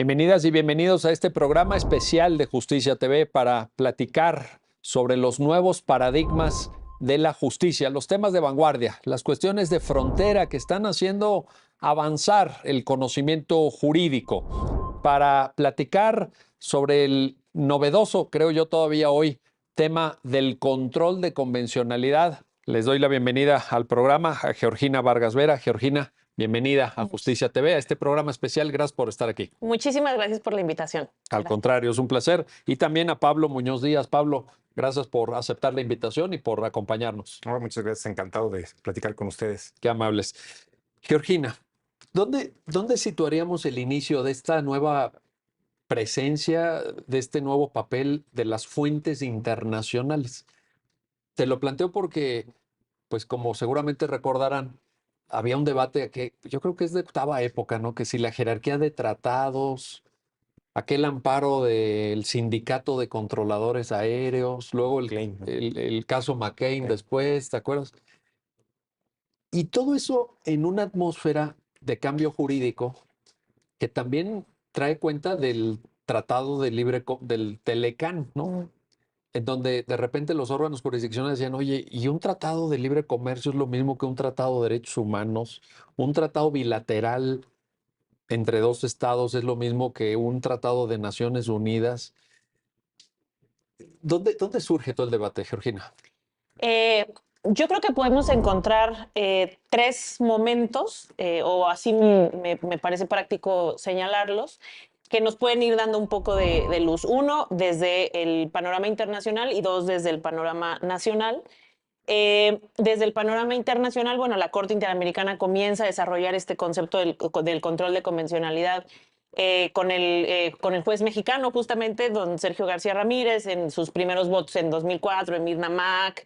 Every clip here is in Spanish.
Bienvenidas y bienvenidos a este programa especial de Justicia TV para platicar sobre los nuevos paradigmas de la justicia, los temas de vanguardia, las cuestiones de frontera que están haciendo avanzar el conocimiento jurídico, para platicar sobre el novedoso, creo yo todavía hoy, tema del control de convencionalidad. Les doy la bienvenida al programa a Georgina Vargas Vera. Georgina, bienvenida a Justicia TV, a este programa especial. Gracias por estar aquí. Muchísimas gracias por la invitación. Al contrario, es un placer. Y también a Pablo Muñoz Díaz. Pablo, gracias por aceptar la invitación y por acompañarnos. Muchas gracias, encantado de platicar con ustedes. Qué amables. Georgina, ¿dónde situaríamos el inicio de esta nueva presencia, de este nuevo papel de las fuentes internacionales? Te lo planteo porque, pues como seguramente recordarán, había un debate que yo creo que es de octava época, ¿no? Que si la jerarquía de tratados, aquel amparo del sindicato de controladores aéreos, luego el caso McCain después, ¿te acuerdas? Y todo eso en una atmósfera de cambio jurídico que también trae cuenta del Tratado de del Telecán, ¿no? En donde de repente los órganos jurisdiccionales decían, oye, ¿y un tratado de libre comercio es lo mismo que un tratado de derechos humanos? ¿Un tratado bilateral entre dos estados es lo mismo que un tratado de Naciones Unidas? ¿Dónde surge todo el debate, Georgina? Yo creo que podemos encontrar tres momentos, o así me parece práctico señalarlos, que nos pueden ir dando un poco de luz. Uno, desde el panorama internacional y dos, desde el panorama nacional. Desde el panorama internacional, bueno, la Corte Interamericana comienza a desarrollar este concepto del control de convencionalidad con el juez mexicano, justamente, don Sergio García Ramírez, en sus primeros votos en 2004, en Mirna Mac,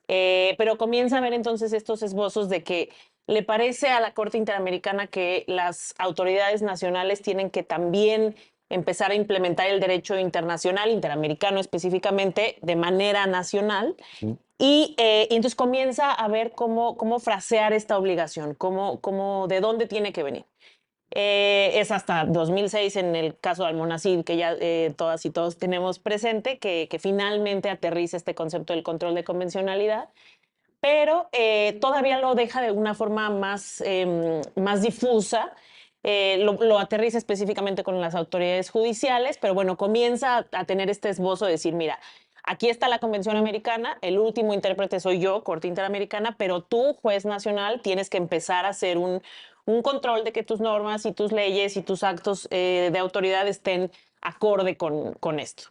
pero comienza a ver entonces estos esbozos de que le parece a la Corte Interamericana que las autoridades nacionales tienen que también empezar a implementar el derecho internacional, interamericano específicamente, de manera nacional. Sí. Y entonces comienza a ver cómo frasear esta obligación, de dónde tiene que venir. Es hasta 2006 en el caso de Almonacid, que ya todas y todos tenemos presente, que finalmente aterriza este concepto del control de convencionalidad, pero todavía lo deja de una forma más difusa. Lo aterriza específicamente con las autoridades judiciales, pero bueno, comienza a tener este esbozo de decir, mira, aquí está la Convención Americana, el último intérprete soy yo, Corte Interamericana, pero tú, juez nacional, tienes que empezar a hacer un control de que tus normas y tus leyes y tus actos de autoridad estén acorde con esto.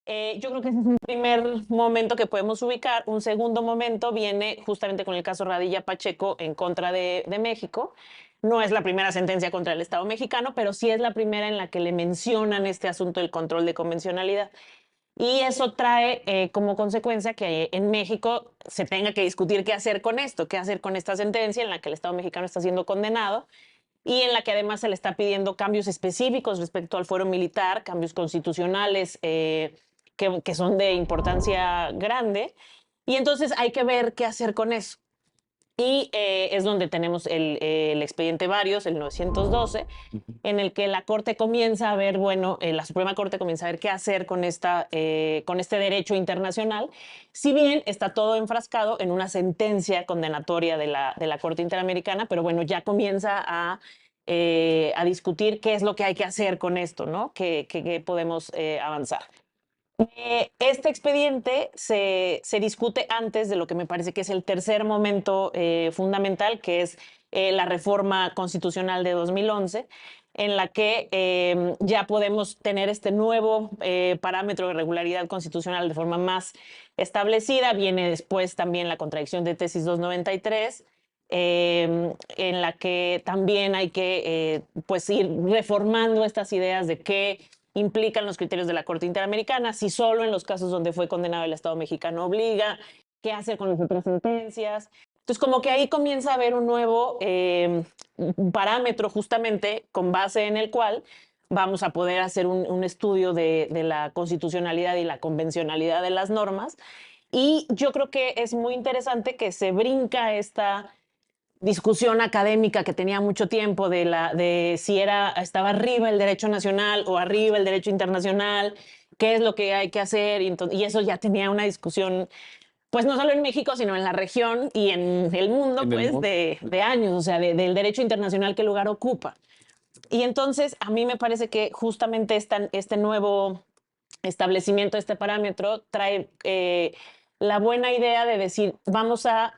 Yo creo que ese es un primer momento que podemos ubicar. Un segundo momento viene justamente con el caso Radilla Pacheco en contra de México. No es la primera sentencia contra el Estado mexicano, pero sí es la primera en la que le mencionan este asunto del control de convencionalidad. Y eso trae como consecuencia que en México se tenga que discutir qué hacer con esto, qué hacer con esta sentencia en la que el Estado mexicano está siendo condenado y en la que además se le está pidiendo cambios específicos respecto al fuero militar, cambios constitucionales que son de importancia grande. Y entonces hay que ver qué hacer con eso. Y es donde tenemos el expediente Varios, el 912, en el que la Corte comienza a ver, bueno, la Suprema Corte comienza a ver qué hacer con este derecho internacional, si bien está todo enfrascado en una sentencia condenatoria de la Corte Interamericana, pero bueno, ya comienza a discutir qué es lo que hay que hacer con esto, ¿no? ¿Qué podemos avanzar? Este expediente se discute antes de lo que me parece que es el tercer momento fundamental, que es la reforma constitucional de 2011, en la que ya podemos tener este nuevo parámetro de regularidad constitucional de forma más establecida. Viene después también la contradicción de tesis 293, en la que también hay que pues ir reformando estas ideas de qué implican los criterios de la Corte Interamericana, si solo en los casos donde fue condenado el Estado mexicano obliga, qué hacer con las otras sentencias. Entonces, como que ahí comienza a haber un nuevo parámetro justamente con base en el cual vamos a poder hacer un estudio de la constitucionalidad y la convencionalidad de las normas. Y yo creo que es muy interesante que se brinca esta discusión académica que tenía mucho tiempo de si estaba arriba el derecho nacional o arriba el derecho internacional, qué es lo que hay que hacer, y eso ya tenía una discusión, pues no solo en México, sino en la región y en el mundo, En el pues mundo. de años, o sea, del derecho internacional, qué lugar ocupa. Y entonces a mí me parece que justamente este nuevo establecimiento de este parámetro trae la buena idea de decir, vamos a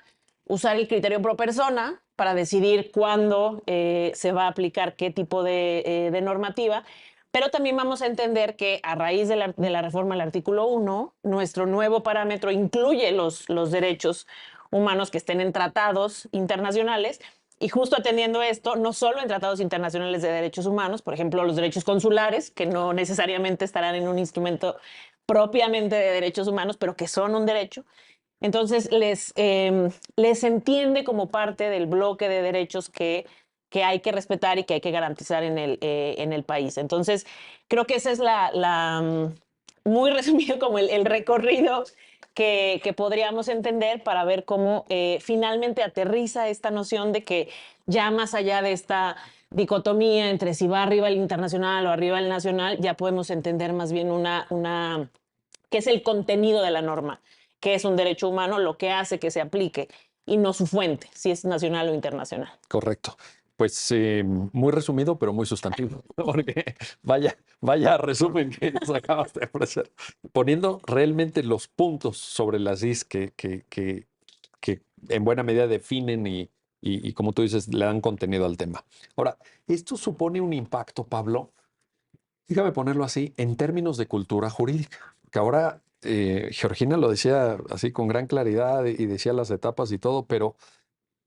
usar el criterio pro persona para decidir cuándo se va a aplicar qué tipo de normativa, pero también vamos a entender que a raíz de la reforma del artículo 1, nuestro nuevo parámetro incluye los derechos humanos que estén en tratados internacionales, y justo atendiendo esto, no solo en tratados internacionales de derechos humanos, por ejemplo, los derechos consulares, que no necesariamente estarán en un instrumento propiamente de derechos humanos, pero que son un derecho. Entonces, les entiende como parte del bloque de derechos que hay que respetar y que hay que garantizar en el país. Entonces, creo que esa es muy resumido como el recorrido que podríamos entender para ver cómo finalmente aterriza esta noción de que ya más allá de esta dicotomía entre si va arriba el internacional o arriba el nacional, ya podemos entender más bien qué es el contenido de la norma, qué es un derecho humano, lo que hace que se aplique y no su fuente, si es nacional o internacional. Correcto. Pues muy resumido, pero muy sustantivo, porque vaya resumen que nos acabas de ofrecer, poniendo realmente los puntos sobre las is que en buena medida definen y, como tú dices, le dan contenido al tema. Ahora, esto supone un impacto, Pablo, déjame ponerlo así, en términos de cultura jurídica, que ahora Georgina lo decía así con gran claridad y decía las etapas y todo, pero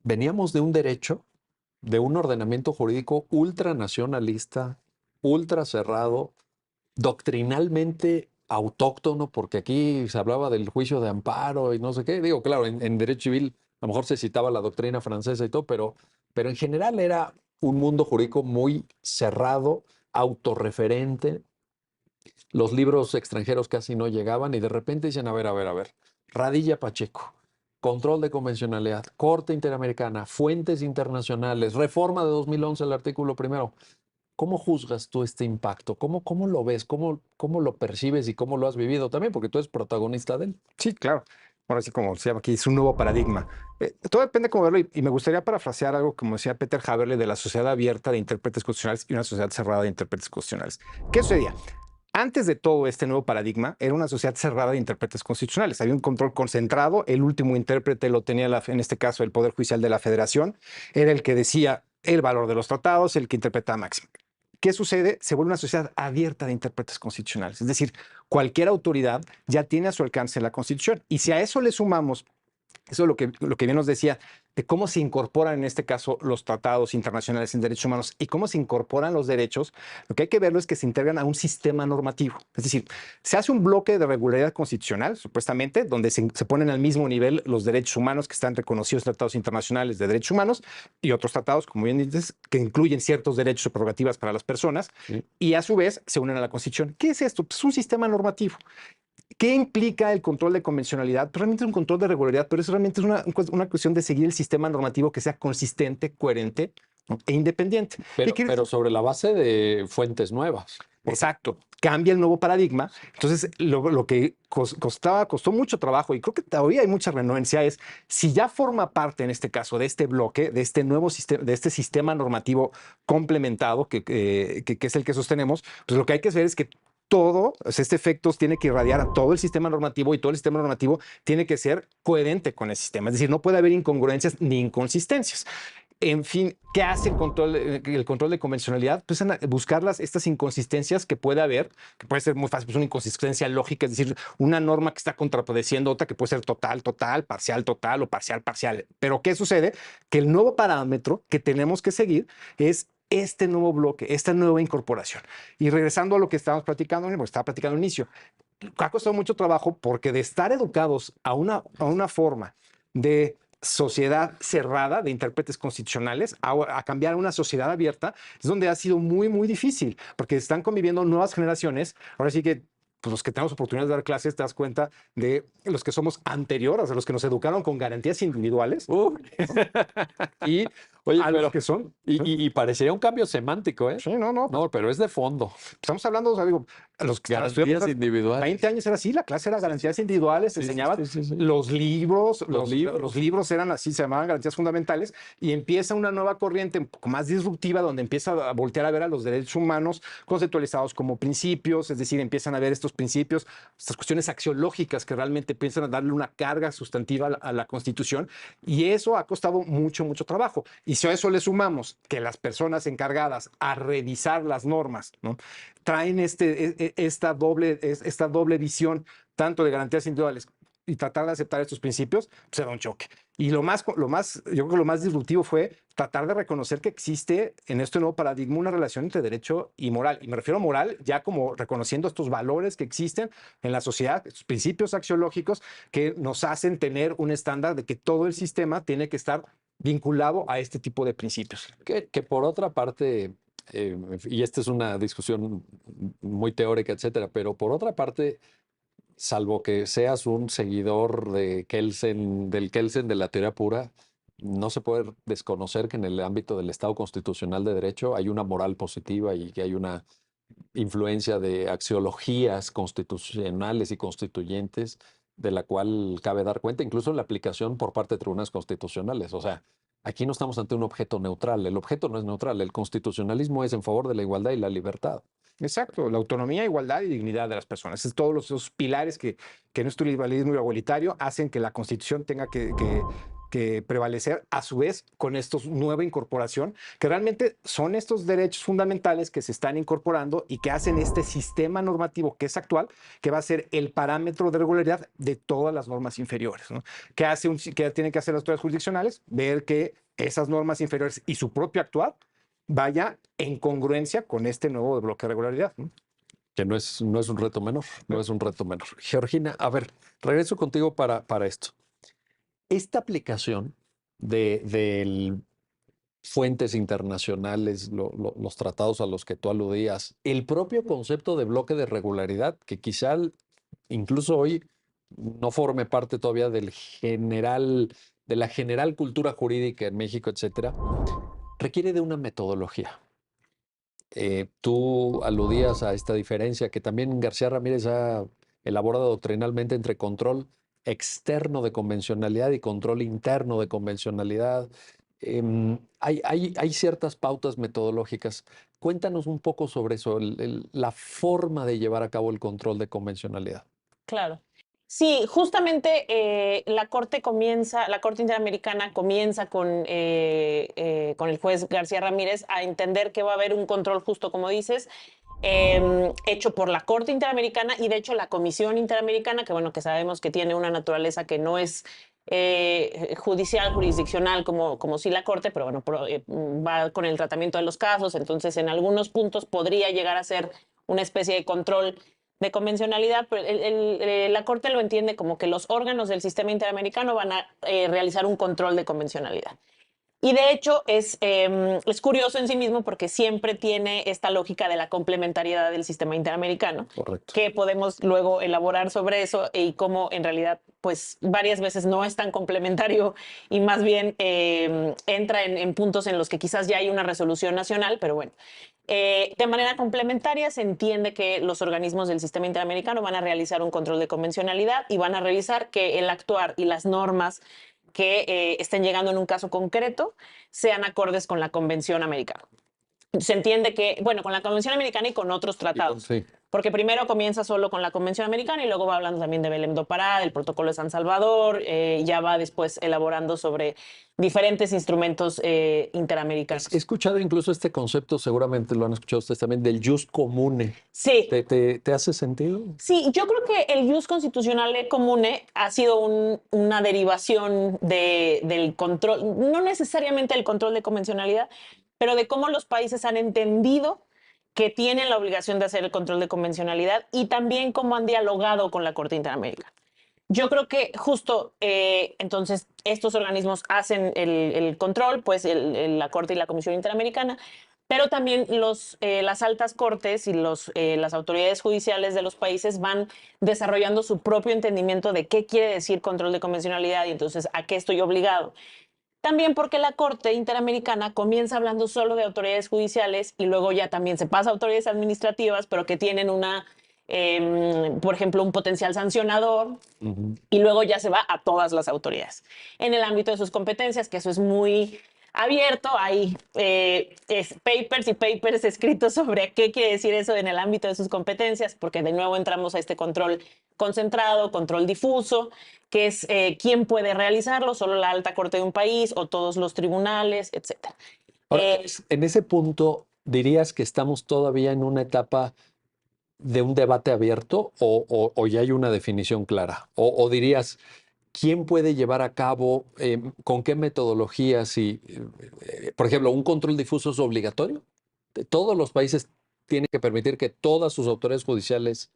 veníamos de un derecho, de un ordenamiento jurídico ultranacionalista, ultra cerrado, doctrinalmente autóctono, porque aquí se hablaba del juicio de amparo y no sé qué. Digo, claro, en derecho civil a lo mejor se citaba la doctrina francesa y todo, pero en general era un mundo jurídico muy cerrado, autorreferente. Los libros extranjeros casi no llegaban y de repente dicen, a ver, Radilla Pacheco, control de convencionalidad, Corte Interamericana, fuentes internacionales, reforma de 2011 el artículo primero. ¿Cómo juzgas tú este impacto? ¿Cómo lo ves? ¿Cómo lo percibes y cómo lo has vivido también? Porque tú eres protagonista de él. Sí, claro. Ahora sí, como se llama aquí, es un nuevo paradigma. Todo depende de cómo verlo y me gustaría parafrasear algo como decía Peter Haberle de la sociedad abierta de intérpretes constitucionales y una sociedad cerrada de intérpretes constitucionales. ¿Qué sucedía? Antes de todo este nuevo paradigma, era una sociedad cerrada de intérpretes constitucionales. Había un control concentrado. El último intérprete lo tenía, en este caso, el Poder Judicial de la Federación. Era el que decía el valor de los tratados, el que interpretaba máximo. ¿Qué sucede? Se vuelve una sociedad abierta de intérpretes constitucionales. Es decir, cualquier autoridad ya tiene a su alcance la Constitución. Y si a eso le sumamos eso es lo que bien nos decía, de cómo se incorporan en este caso los tratados internacionales en derechos humanos y cómo se incorporan los derechos, lo que hay que verlo es que se integran a un sistema normativo. Es decir, se hace un bloque de regularidad constitucional, supuestamente, donde se ponen al mismo nivel los derechos humanos que están reconocidos en tratados internacionales de derechos humanos y otros tratados, como bien dices, que incluyen ciertos derechos o prerrogativas para las personas, Sí. y a su vez se unen a la Constitución. ¿Qué es esto? Pues un sistema normativo. ¿Qué implica el control de convencionalidad? Pues realmente es un control de regularidad, pero eso realmente es una cuestión de seguir el sistema normativo que sea consistente, coherente, ¿no? E independiente. Pero sobre la base de fuentes nuevas. Exacto. Cambia el nuevo paradigma. Entonces, lo que costó mucho trabajo y creo que todavía hay mucha renuencia es si ya forma parte, en este caso, de este bloque, de este nuevo sistema, de este sistema normativo complementado que es el que sostenemos, pues lo que hay que hacer es que todo, o sea, este efecto tiene que irradiar a todo el sistema normativo y todo el sistema normativo tiene que ser coherente con el sistema. Es decir, no puede haber incongruencias ni inconsistencias. En fin, ¿qué hace el control de convencionalidad? Pues buscar estas inconsistencias que puede haber, que puede ser muy fácil, pues una inconsistencia lógica, es decir, una norma que está contradiciendo otra que puede ser total, parcial o parcial. Pero ¿qué sucede? Que el nuevo parámetro que tenemos que seguir es este nuevo bloque, esta nueva incorporación. Y regresando a lo que estábamos platicando, porque estaba platicando al inicio, ha costado mucho trabajo porque de estar educados a una forma de sociedad cerrada de intérpretes constitucionales a cambiar a una sociedad abierta, es donde ha sido muy, muy difícil, porque están conviviendo nuevas generaciones. Ahora sí que pues los que tenemos oportunidad de dar clases, te das cuenta de los que somos anteriores, a los que nos educaron con garantías individuales y Oye, a los que son. y parecería un cambio semántico, ¿eh? Sí, no, No, pero es de fondo. estamos hablando, o sea, digo, a los que Garantías individuales. 20 años era así, la clase era garantías individuales, se Sí, enseñaban sí. los libros, libros. los libros eran así, se llamaban garantías fundamentales, y empieza una nueva corriente un poco más disruptiva, donde empieza a voltear a ver a los derechos humanos conceptualizados como principios, es decir, empiezan a ver estos principios, estas cuestiones axiológicas que realmente piensan a darle una carga sustantiva a la Constitución, y eso ha costado mucho, mucho trabajo. Y si a eso le sumamos que las personas encargadas a revisar las normas, ¿no?, traen esta doble visión, tanto de garantías individuales y tratar de aceptar estos principios, pues era un choque. Y yo creo que lo más disruptivo fue tratar de reconocer que existe en este nuevo paradigma una relación entre derecho y moral. Y me refiero a moral ya como reconociendo estos valores que existen en la sociedad, estos principios axiológicos que nos hacen tener un estándar de que todo el sistema tiene que estar vinculado a este tipo de principios. Que por otra parte, y esta es una discusión muy teórica, etcétera, pero por otra parte, salvo que seas un seguidor de Kelsen, del Kelsen de la teoría pura, no se puede desconocer que en el ámbito del Estado constitucional de derecho hay una moral positiva y que hay una influencia de axiologías constitucionales y constituyentes de la cual cabe dar cuenta, incluso en la aplicación por parte de tribunales constitucionales. O sea, aquí no estamos ante un objeto neutral. El objeto no es neutral. El constitucionalismo es en favor de la igualdad y la libertad. Exacto, la autonomía, igualdad y dignidad de las personas. Es todos esos pilares que nuestro liberalismo igualitario hacen que la Constitución tenga que prevalecer a su vez con estos nueva incorporación, que realmente son estos derechos fundamentales que se están incorporando y que hacen este sistema normativo que es actual, que va a ser el parámetro de regularidad de todas las normas inferiores, ¿no? ¿Qué tienen que hacer las autoridades jurisdiccionales? Ver que esas normas inferiores y su propio actuar vaya en congruencia con este nuevo bloque de regularidad, ¿no? Que no es un reto menor, no es un reto menor. Georgina, a ver, regreso contigo para esto. Esta aplicación de fuentes internacionales, los tratados a los que tú aludías, el propio concepto de bloque de regularidad, que quizá incluso hoy no forme parte todavía de la general cultura jurídica en México, etcétera, requiere de una metodología. Tú aludías a esta diferencia que también García Ramírez ha elaborado doctrinalmente entre control externo de convencionalidad y control interno de convencionalidad. Hay ciertas pautas metodológicas. Cuéntanos un poco sobre eso, la forma de llevar a cabo el control de convencionalidad. Claro. Sí, justamente la Corte Interamericana comienza con el juez García Ramírez a entender que va a haber un control justo, como dices, hecho por la Corte Interamericana y de hecho la Comisión Interamericana, que bueno, que sabemos que tiene una naturaleza que no es judicial, jurisdiccional, como sí la Corte, pero bueno, va con el tratamiento de los casos, entonces en algunos puntos podría llegar a ser una especie de control de convencionalidad, pero la Corte lo entiende como que los órganos del sistema interamericano van a realizar un control de convencionalidad. Y de hecho es curioso en sí mismo porque siempre tiene esta lógica de la complementariedad del sistema interamericano. Correcto. Que podemos luego elaborar sobre eso y cómo en realidad pues varias veces no es tan complementario y más bien entra en puntos en los que quizás ya hay una resolución nacional, pero bueno. De manera complementaria se entiende que los organismos del sistema interamericano van a realizar un control de convencionalidad y van a revisar que el actuar y las normas que estén llegando en un caso concreto sean acordes con la Convención Americana. Se entiende que, bueno, con la Convención Americana y con otros tratados. Sí. Porque primero comienza solo con la Convención Americana y luego va hablando también de Belém do Pará, del Protocolo de San Salvador, ya va después elaborando sobre diferentes instrumentos interamericanos. He escuchado incluso este concepto, seguramente lo han escuchado ustedes también, del jus comune. Sí. ¿Te hace sentido? Sí, yo creo que el jus constitucional comune ha sido una derivación del control, no necesariamente del control de convencionalidad, pero de cómo los países han entendido que tienen la obligación de hacer el control de convencionalidad y también cómo han dialogado con la Corte Interamericana. Yo creo que justo entonces estos organismos hacen el control, pues la Corte y la Comisión Interamericana, pero también las altas cortes y las autoridades judiciales de los países van desarrollando su propio entendimiento de qué quiere decir control de convencionalidad y entonces a qué estoy obligado. También porque la Corte Interamericana comienza hablando solo de autoridades judiciales y luego ya también se pasa a autoridades administrativas, pero que tienen por ejemplo, un potencial sancionador, y luego ya se va a todas las autoridades. En el ámbito de sus competencias, que eso es muy abierto, hay papers y papers escritos sobre qué quiere decir eso en el ámbito de sus competencias, porque de nuevo entramos a este control concentrado, control difuso, que es quién puede realizarlo, solo la alta corte de un país o todos los tribunales, etcétera. Ahora, en ese punto, ¿dirías que estamos todavía en una etapa de un debate abierto o ya hay una definición clara? O dirías, ¿quién puede llevar a cabo, con qué metodologías? Por ejemplo, ¿un control difuso es obligatorio? ¿Todos los países tienen que permitir que todas sus autoridades judiciales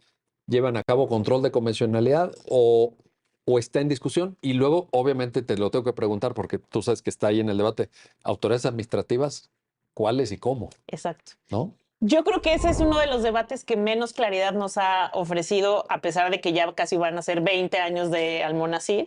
lleven a cabo control de convencionalidad o está en discusión? Y luego, obviamente, te lo tengo que preguntar porque tú sabes que está ahí en el debate. ¿Autoridades administrativas? ¿Cuáles y cómo? Exacto. ¿No? Yo creo que ese es uno de los debates que menos claridad nos ha ofrecido, a pesar de que ya casi van a ser 20 años de Almonacid.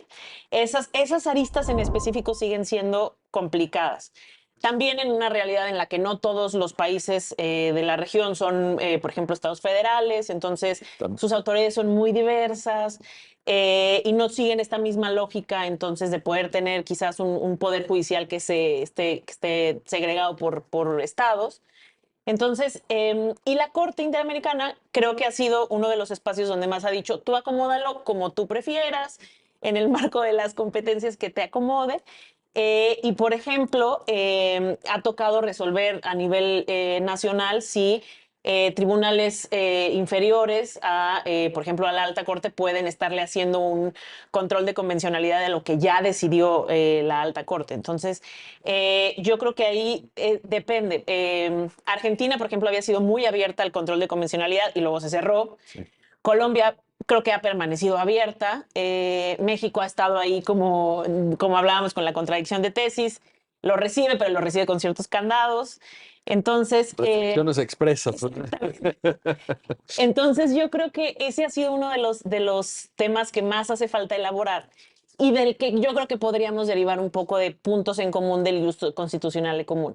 Esas aristas en específico siguen siendo complicadas. También en una realidad en la que no todos los países de la región son, por ejemplo, estados federales, entonces sus autoridades son muy diversas y no siguen esta misma lógica, entonces, de poder tener quizás un poder judicial que esté segregado por estados. Entonces, y la Corte Interamericana creo que ha sido uno de los espacios donde más ha dicho, tú acomódalo como tú prefieras, en el marco de las competencias que te acomode. Y, por ejemplo, ha tocado resolver a nivel nacional si tribunales inferiores por ejemplo, a la alta corte pueden estarle haciendo un control de convencionalidad de lo que ya decidió la alta corte. Entonces, yo creo que ahí depende. Argentina, por ejemplo, había sido muy abierta al control de convencionalidad y luego se cerró. Sí. Colombia creo que ha permanecido abierta. México ha estado ahí como hablábamos con la contradicción de tesis. Lo recibe, pero lo recibe con ciertos candados. Entonces, restricciones expresas. entonces yo creo que ese ha sido uno de los temas que más hace falta elaborar y del que yo creo que podríamos derivar un poco de puntos en común del uso constitucional común.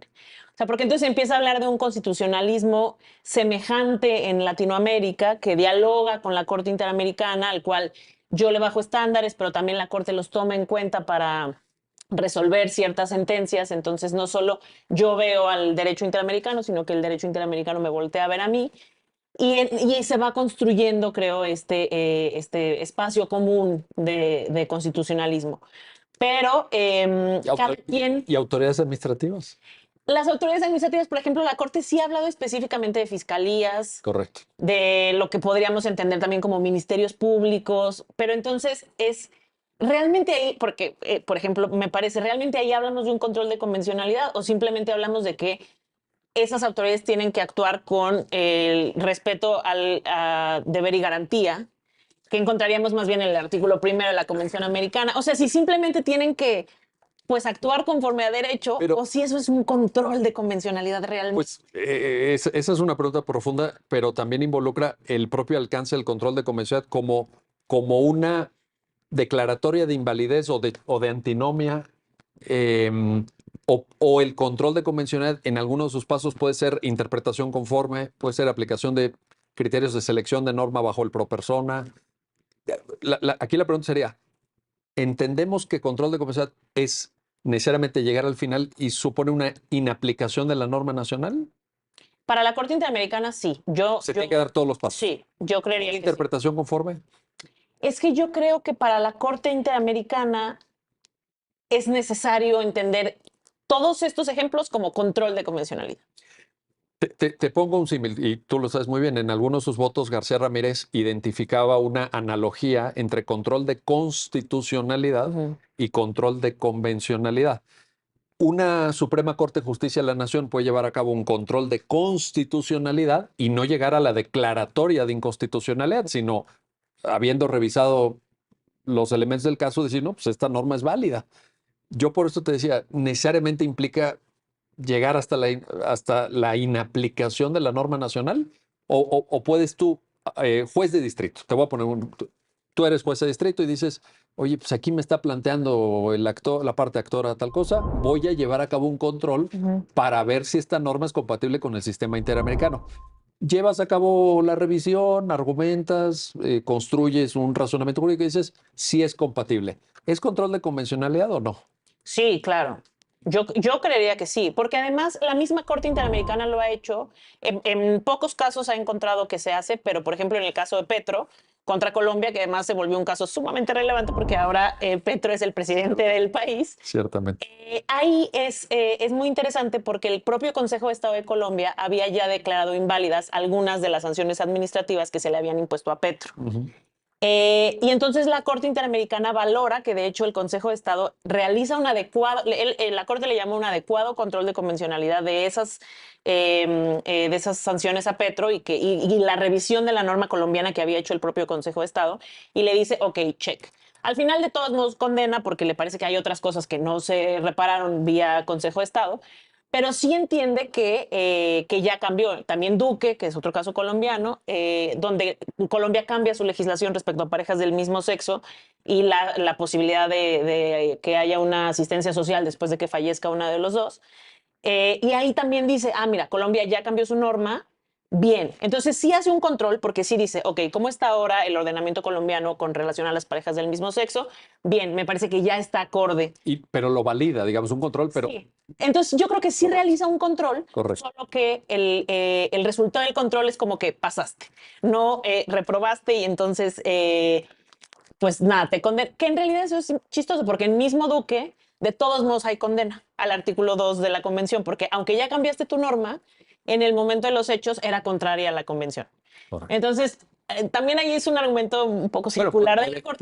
O sea, porque entonces empieza a hablar de un constitucionalismo semejante en Latinoamérica que dialoga con la Corte Interamericana, al cual yo le bajo estándares, pero también la Corte los toma en cuenta para resolver ciertas sentencias. Entonces, no solo yo veo al derecho interamericano, sino que el derecho interamericano me voltea a ver a mí. Y se va construyendo, creo, este espacio común de constitucionalismo. Pero cada quien... ¿Y autoridades administrativas? Las autoridades administrativas, por ejemplo, la Corte sí ha hablado específicamente de fiscalías, Correcto. de lo que podríamos entender también como ministerios públicos, pero entonces es realmente ahí, porque, por ejemplo, me parece, ¿realmente ahí hablamos de un control de convencionalidad o simplemente hablamos de que esas autoridades tienen que actuar con el respeto a deber y garantía, que encontraríamos más bien en el artículo 1 de la Convención Americana? O sea, si simplemente tienen que pues actuar conforme a derecho, pero, o si eso es un control de convencionalidad realmente. Pues esa es una pregunta profunda, pero también involucra el propio alcance del control de convencionalidad como una declaratoria de invalidez o de antinomia, o el control de convencionalidad en algunos de sus pasos puede ser interpretación conforme, puede ser aplicación de criterios de selección de norma bajo el pro persona. Aquí la pregunta sería, ¿entendemos que control de convencionalidad es necesariamente llegar al final y supone una inaplicación de la norma nacional? Para la Corte Interamericana, sí. Se tienen que dar todos los pasos. Sí, yo creería que ¿Interpretación sí. conforme? Es que yo creo que para la Corte Interamericana es necesario entender todos estos ejemplos como control de convencionalidad. Te pongo un símil, y tú lo sabes muy bien. En algunos de sus votos, García Ramírez identificaba una analogía entre control de constitucionalidad y control de convencionalidad. Una Suprema Corte de Justicia de la Nación puede llevar a cabo un control de constitucionalidad y no llegar a la declaratoria de inconstitucionalidad, sino, habiendo revisado los elementos del caso, decir, no, pues esta norma es válida. Yo por eso te decía, necesariamente implica llegar hasta la inaplicación de la norma nacional? ¿O puedes tú, juez de distrito, te voy a poner tú eres juez de distrito y dices, oye, pues aquí me está planteando el actor, la parte actora tal cosa, voy a llevar a cabo un control para ver si esta norma es compatible con el sistema interamericano? Llevas a cabo la revisión, argumentas, construyes un razonamiento jurídico y dices, sí es compatible. ¿Es control de convencionalidad o no? Sí, claro. Yo creería que sí, porque además la misma Corte Interamericana lo ha hecho. En pocos casos ha encontrado que se hace, pero por ejemplo en el caso de Petro contra Colombia, que además se volvió un caso sumamente relevante porque ahora Petro es el presidente del país. Ciertamente. Ahí es muy interesante porque el propio Consejo de Estado de Colombia había ya declarado inválidas algunas de las sanciones administrativas que se le habían impuesto a Petro. Y entonces la Corte Interamericana valora que de hecho el Consejo de Estado realiza un adecuado, la Corte le llama un adecuado control de convencionalidad de esas sanciones a Petro y la revisión de la norma colombiana que había hecho el propio Consejo de Estado y le dice, ok, check. Al final de todos modos condena porque le parece que hay otras cosas que no se repararon vía Consejo de Estado, pero sí entiende que ya cambió. También Duque, que es otro caso colombiano, donde Colombia cambia su legislación respecto a parejas del mismo sexo y la posibilidad de que haya una asistencia social después de que fallezca una de los dos. Y ahí también dice, mira, Colombia ya cambió su norma, bien. Entonces sí hace un control porque sí dice, ok, ¿cómo está ahora el ordenamiento colombiano con relación a las parejas del mismo sexo? Bien, me parece que ya está acorde. Pero lo valida, digamos, un control, pero... Sí. Entonces yo creo que sí realiza un control, Correcto. solo que el resultado del control es como que pasaste, no reprobaste y entonces, pues nada, te condena. Que en realidad eso es chistoso porque el mismo Duque, de todos modos hay condena al artículo 2 de la convención, porque aunque ya cambiaste tu norma, en el momento de los hechos era contraria a la convención. Correcto. Entonces, también ahí es un argumento un poco Bueno, circular de la Corte.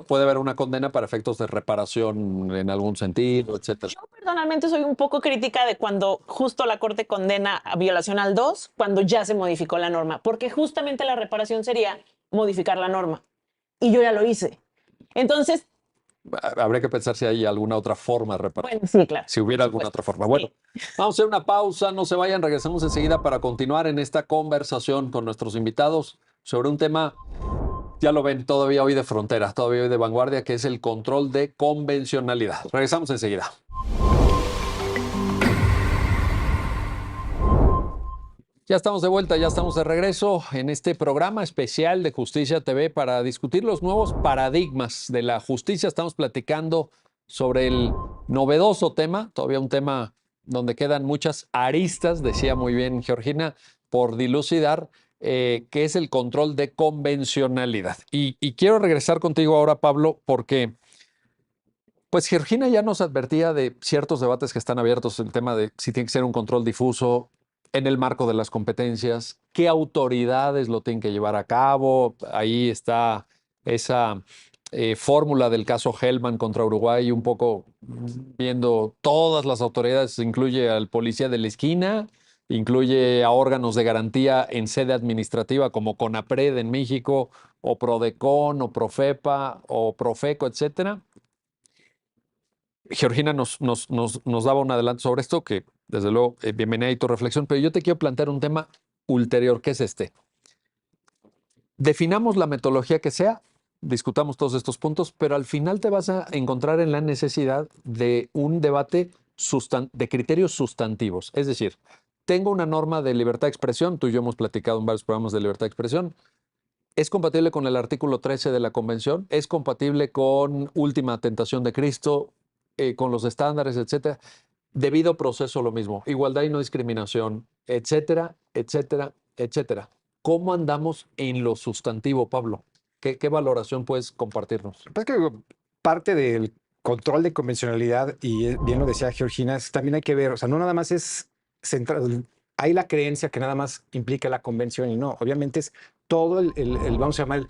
puede haber una condena para efectos de reparación en algún sentido, etcétera. Yo personalmente soy un poco crítica de cuando justo la Corte condena a violación al 2, cuando ya se modificó la norma, porque justamente la reparación sería modificar la norma. Y yo ya lo hice. Entonces, Habría que pensar si hay alguna otra forma de reparar. bueno, sí, claro. Si hubiera alguna otra forma. Bueno, vamos a hacer una pausa, no se vayan, regresamos enseguida para continuar en esta conversación con nuestros invitados sobre un tema, ya lo ven, todavía hoy de frontera, todavía hoy de vanguardia, que es el control de convencionalidad. Regresamos enseguida. Ya estamos de vuelta, ya estamos de regreso en este programa especial de Justicia TV para discutir los nuevos paradigmas de la justicia. Estamos platicando sobre el novedoso tema, todavía un tema donde quedan muchas aristas, decía muy bien Georgina, por dilucidar, que es el control de convencionalidad. Y quiero regresar contigo ahora, Pablo, porque pues Georgina ya nos advertía de ciertos debates que están abiertos, el tema de si tiene que ser un control difuso en el marco de las competencias, qué autoridades lo tienen que llevar a cabo. Ahí está esa fórmula del caso Hellman contra Uruguay, un poco viendo todas las autoridades, incluye al policía de la esquina, incluye a órganos de garantía en sede administrativa como CONAPRED en México, o PRODECON, o PROFEPA, o PROFECO, etcétera. Georgina nos daba un adelanto sobre esto, que desde luego, bienvenida a tu reflexión, pero yo te quiero plantear un tema ulterior, que es este. Definamos la metodología que sea, discutamos todos estos puntos, pero al final te vas a encontrar en la necesidad de un debate de criterios sustantivos. Es decir, tengo una norma de libertad de expresión, tú y yo hemos platicado en varios programas de libertad de expresión, ¿es compatible con el artículo 13 de la Convención? ¿Es compatible con Última Tentación de Cristo? Con los estándares, etcétera. Debido proceso, lo mismo. Igualdad y no discriminación, etcétera, etcétera, etcétera. ¿Cómo andamos en lo sustantivo, Pablo? ¿Qué valoración puedes compartirnos? Es que parte del control de convencionalidad, y bien lo decía Georgina, también hay que ver, o sea, no nada más es centrado, hay la creencia que nada más implica la convención y no, obviamente es todo vamos a llamar,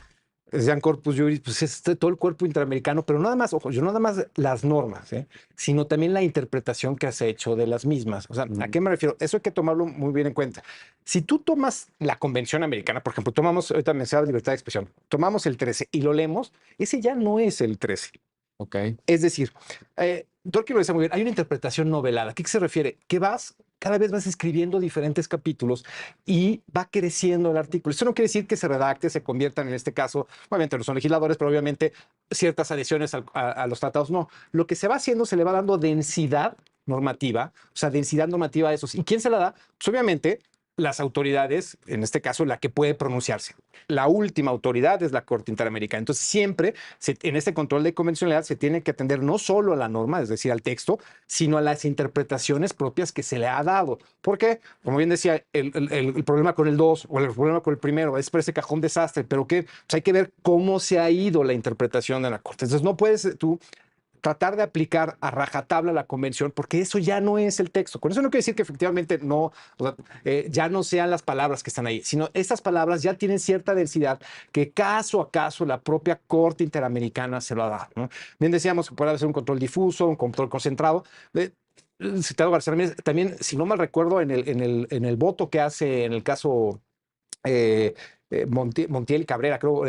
sean corpus juris, pues es todo el cuerpo interamericano, pero nada más, ojo, yo no nada más las normas, sino también la interpretación que has hecho de las mismas. O sea, ¿a qué me refiero? Eso hay que tomarlo muy bien en cuenta. Si tú tomas la Convención Americana, por ejemplo, ahorita mencionaba libertad de expresión, tomamos el 13 y lo leemos, ese ya no es el 13. Ok. Es decir, Tolkien lo dice muy bien, hay una interpretación novelada. ¿A qué se refiere? Que cada vez vas escribiendo diferentes capítulos y va creciendo el artículo. Eso no quiere decir que se redacte, se conviertan en este caso, obviamente no son legisladores, pero obviamente ciertas adiciones a los tratados, no. Lo que se va haciendo, se le va dando densidad normativa, o sea, densidad normativa a esos. ¿Y quién se la da? Pues obviamente las autoridades, en este caso la que puede pronunciarse. La última autoridad es la Corte Interamericana. Entonces siempre en este control de convencionalidad se tiene que atender no solo a la norma, es decir, al texto, sino a las interpretaciones propias que se le ha dado. ¿Por qué? Como bien decía, el problema con el 2 o el problema con el primero es por ese cajón desastre, pero que pues hay que ver cómo se ha ido la interpretación de la Corte. Entonces no puedes tú tratar de aplicar a rajatabla la convención, porque eso ya no es el texto. Con eso no quiere decir que efectivamente no, o sea, ya no sean las palabras que están ahí, sino estas palabras ya tienen cierta densidad que caso a caso la propia Corte Interamericana se lo ha dado, ¿no? Bien decíamos que puede haber un control difuso, un control concentrado. Citado García Ramírez, también, si no mal recuerdo, en el voto que hace en el caso Montiel Cabrera, creo,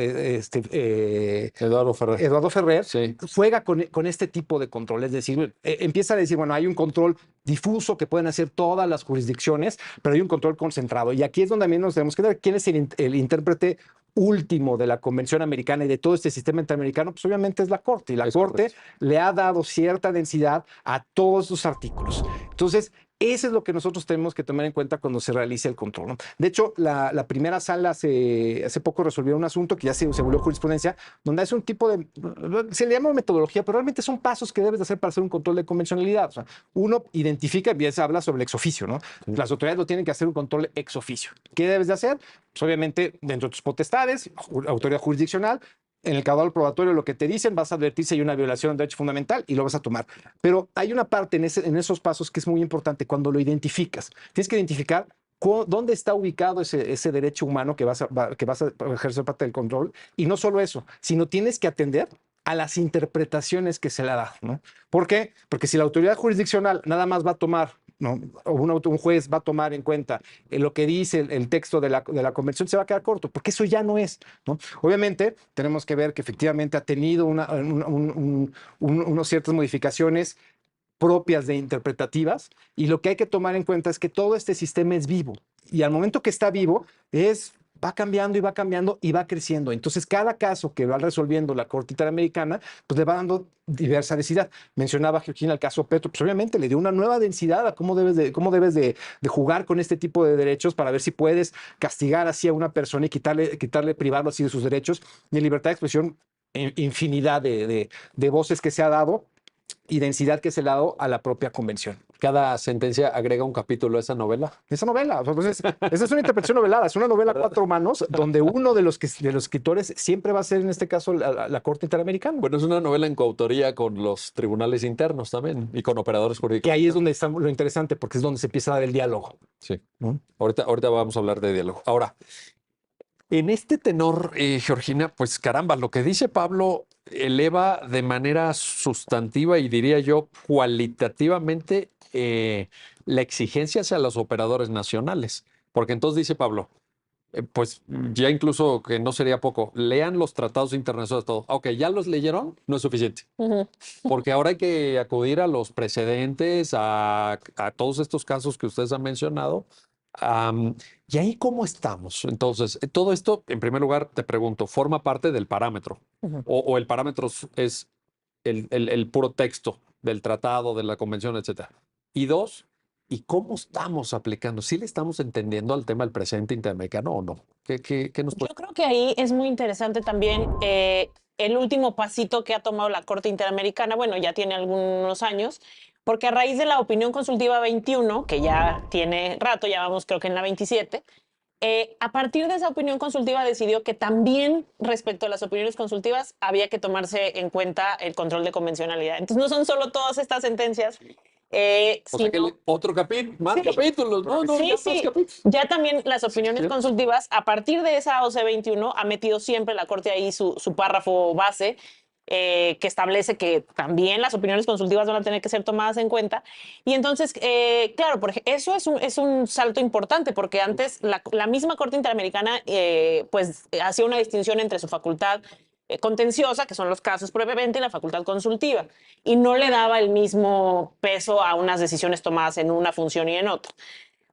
Eduardo Ferrer, Sí. juega con este tipo de control, es decir, empieza a decir, bueno, hay un control difuso que pueden hacer todas las jurisdicciones, pero hay un control concentrado. Y aquí es donde también nos tenemos que dar quién es el intérprete último de la Convención Americana y de todo este sistema interamericano, pues obviamente es la Corte. Y la Corte le ha dado cierta densidad a todos sus artículos. Entonces, eso es lo que nosotros tenemos que tomar en cuenta cuando se realice el control, ¿no? De hecho, la primera sala hace poco resolvió un asunto que ya se volvió jurisprudencia, donde hace un tipo de, se le llama metodología, pero realmente son pasos que debes de hacer para hacer un control de convencionalidad. O sea, uno identifica, bien se habla sobre el ex oficio, ¿no? Sí. Las autoridades lo tienen que hacer un control ex oficio. ¿Qué debes de hacer? Pues obviamente, dentro de tus potestades, autoridad jurisdiccional, en el caudal probatorio lo que te dicen, vas a advertir si hay una violación de derecho fundamental y lo vas a tomar. Pero hay una parte en esos pasos que es muy importante cuando lo identificas. Tienes que identificar dónde está ubicado ese derecho humano que vas a ejercer parte del control. Y no solo eso, sino tienes que atender a las interpretaciones que se le da, ¿no? ¿Por qué? Porque si la autoridad jurisdiccional nada más va a tomar, ¿no? O un juez va a tomar en cuenta lo que dice el texto de la convención, se va a quedar corto, porque eso ya no es, ¿no? Obviamente, tenemos que ver que efectivamente ha tenido unas ciertas modificaciones propias de interpretativas, y lo que hay que tomar en cuenta es que todo este sistema es vivo, y al momento que está vivo va cambiando y va cambiando y va creciendo. Entonces, cada caso que va resolviendo la Corte Interamericana, pues le va dando diversa densidad. Mencionaba Georgina el caso Petro, pues obviamente le dio una nueva densidad a cómo debes de jugar con este tipo de derechos para ver si puedes castigar así a una persona y privarlo así de sus derechos. Y en libertad de expresión, infinidad de voces que se ha dado y densidad que se le ha dado a la propia convención. Cada sentencia agrega un capítulo a esa novela. Esa novela, pues esa es una interpretación novelada, es una novela a cuatro manos, donde uno de los escritores siempre va a ser, en este caso, la Corte Interamericana. Bueno, es una novela en coautoría con los tribunales internos también y con operadores jurídicos. Que ahí es donde está lo interesante, porque es donde se empieza a dar el diálogo. Sí. Ahorita vamos a hablar de diálogo. Ahora, en este tenor, Georgina, pues caramba, lo que dice Pablo eleva de manera sustantiva y diría yo cualitativamente la exigencia hacia los operadores nacionales. Porque entonces dice Pablo, pues ya incluso que no sería poco, lean los tratados internacionales, todo. Ok, ya los leyeron, no es suficiente. Porque ahora hay que acudir a los precedentes, a todos estos casos que ustedes han mencionado. ¿Y ahí cómo estamos? Entonces, todo esto, en primer lugar, te pregunto, ¿forma parte del parámetro? O el parámetro es el puro texto del tratado, de la convención, etcétera? Y dos, ¿y cómo estamos aplicando? ¿Sí le estamos entendiendo al tema del presente interamericano o no? ¿Qué nos puede? Yo creo que ahí es muy interesante también el último pasito que ha tomado la Corte Interamericana, bueno, ya tiene algunos años, porque a raíz de la opinión consultiva 21, que ya tiene rato, ya vamos creo que en la 27, a partir de esa opinión consultiva decidió que también respecto a las opiniones consultivas había que tomarse en cuenta el control de convencionalidad. Entonces no son solo todas estas sentencias, O sea que otro capítulo, más capítulos, ¿no? Sí, ya sí. más capítulos. Ya también las opiniones consultivas, a partir de esa OC 21, ha metido siempre la Corte ahí su párrafo base, que establece que también las opiniones consultivas van a tener que ser tomadas en cuenta. Y entonces, claro, eso es un salto importante, porque antes la misma Corte Interamericana pues hacía una distinción entre su facultad contenciosa, que son los casos previamente, y la facultad consultiva, y no le daba el mismo peso a unas decisiones tomadas en una función y en otra.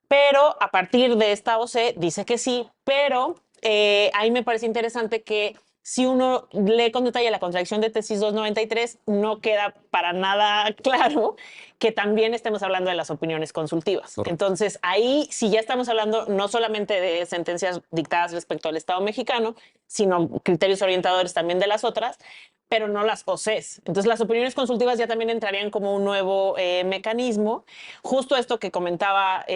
Pero a partir de esta OC dice que sí, pero ahí me parece interesante que si uno lee con detalle la contradicción de tesis 293, no queda para nada claro que también estemos hablando de las opiniones consultivas. Correcto. Entonces, ahí sí ya estamos hablando no solamente de sentencias dictadas respecto al Estado mexicano, sino criterios orientadores también de las otras, pero no las OCs. Entonces, las opiniones consultivas ya también entrarían como un nuevo mecanismo. Justo esto que comentaba